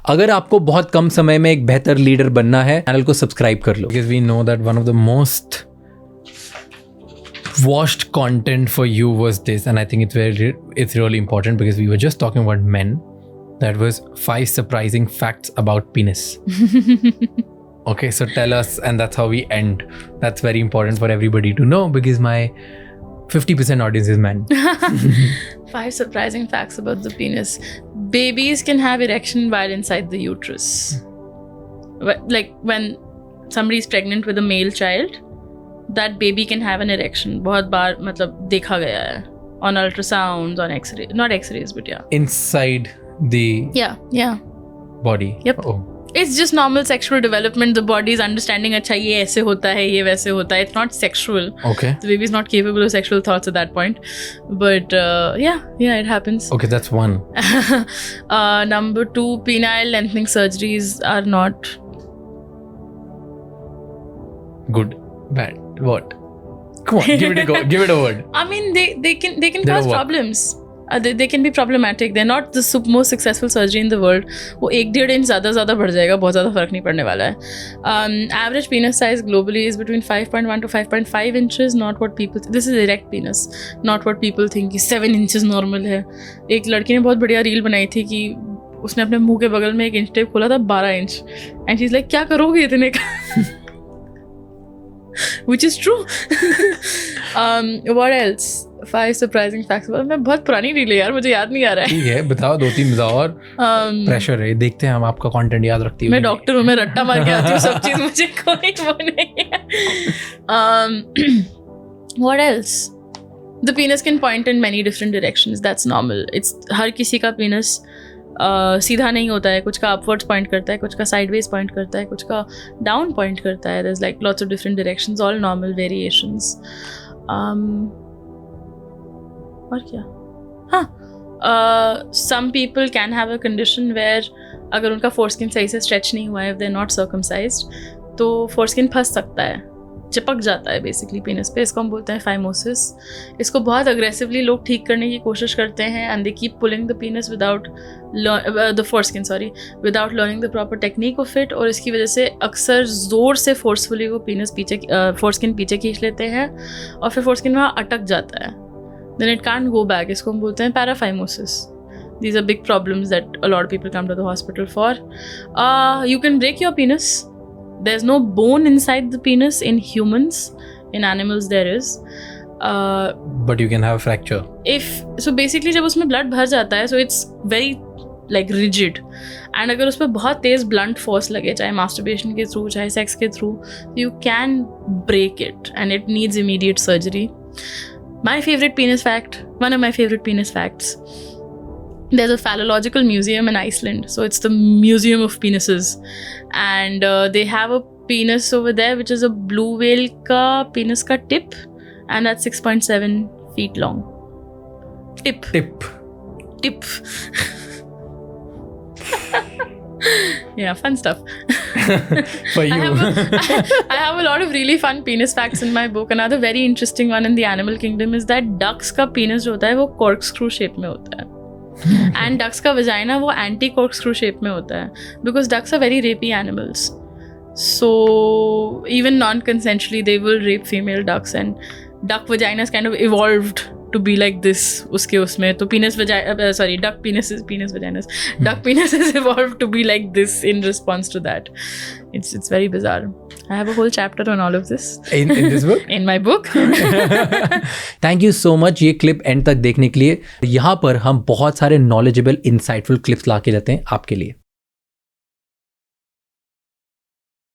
अगर आपको बहुत कम समय में एक बेहतर लीडर बनना है, चैनल को सब्सक्राइब कर लो, because we know that one of the most watched content for you was this, and I think it's really important because we were just talking about men. That was 5 surprising facts about penis. Okay, so tell us, and that's how we end. That's very important for everybody to know because my 50% audience is men. 5 surprising facts about the penis. Babies can have erection while inside the uterus. Like when somebody is pregnant with a male child, that baby can have an erection. बहुत बार मतलब देखा गया है on ultrasounds, on X-ray, not X-rays, but yeah. Inside the body. Yep. Oh. It's just normal sexual development. The body is understanding. अच्छा ये ऐसे होता है, ये वैसे होता है. It's not sexual. Okay. The baby is not capable of sexual thoughts at that point. But yeah, it happens. Okay, that's one. Number 2, penile lengthening surgeries are not good, bad, what? Come on, give it a go. Give it a word. I mean, they can cause problems. They can be problematic. They're not the most successful surgery in the world. वो 1-1.5 inch ज़्यादा बढ़ जाएगा, बहुत ज़्यादा फर्क नहीं पड़ने वाला है. Average penis size globally is between 5.1 to 5.5 inches. Not what people. This is erect penis. Not what people think कि 7 inches normal है. एक लड़की ने बहुत बढ़िया रील बनाई थी कि उसने अपने मुंह के बगल में एक इंच टेप खोला था 12 इंच. And she's like, क्या करोगे इतने का? Which is true. What else? 5 surprising facts. मैं बहुत पुरानी रील है यार, मुझे याद नहीं आ रहा है. ठीक है, बताओ 2-3 बताओ. और प्रेशर है, देखते हैं हम आपका कंटेंट याद रखती हूँ. मैं डॉक्टर हूँ, मैं रट्टा मार के आती हूँ सब चीज़, मुझे कोई वो नहीं है. What else? The penis can point in many different directions. That's normal. It's हर किसी का penis सीधा नहीं होता है. कुछ का अपवर्ड्स पॉइंट करता है, कुछ का साइडवेज पॉइंट करता है, कुछ का डाउन पॉइंट करता है. There's like lots of different directions, all normal variations. और क्या? हाँ, some people can have a condition where अगर उनका foreskin सही से stretch नहीं हुआ है, if they're not circumcised, तो foreskin फंस सकता है, चिपक जाता है बेसिकली penis पे. इसको हम बोलते हैं phimosis. इसको बहुत aggressively लोग ठीक करने की कोशिश करते हैं and they keep pulling the penis without the foreskin, without learning the proper technique of it. और इसकी वजह से अक्सर ज़ोर से forcefully वो penis पीछे foreskin पीछे खींच लेते हैं और फिर foreskin वहाँ अटक जाता है. Then it can't go back. इसको हम बोलते हैं paraphimosis. These are big problems that a lot of people come to the hospital for. You can break your penis. There's no bone inside the penis in humans. In animals there is. But you can have a fracture. So basically जब उसमें blood भर जाता है, so it's very like rigid. And अगर उस पर बहुत तेज़ blunt force लगे, चाहे masturbation के through, चाहे sex के through, you can break it and it needs immediate surgery. My favorite penis fact, one of my favorite penis facts, there's a phallological museum in Iceland. So it's the museum of penises. And they have a penis over there, which is a blue whale ka penis ka tip. And that's 6.7 feet long. Tip. Yeah, fun stuff. For you. I have a lot of really fun penis facts in my book. Another very interesting one in the animal kingdom is that ducks का penis जो होता है वो corkscrew shape में होता है. And ducks का vagina वो anti corkscrew shape में होता है. Because ducks are very rapey animals. So even non-consensually they will rape female ducks, and duck vaginas kind of evolved to be like this. उसके उसमें तो duck penises evolved to be like this in response to that. It's very bizarre. I have a whole chapter on all of this. In this book? In my book. Thank you so much ये clip and तक देखने के लिए. यहाँ पर हम बहुत सारे knowledgeable, insightful clips ला के रहते हैं आपके लिए.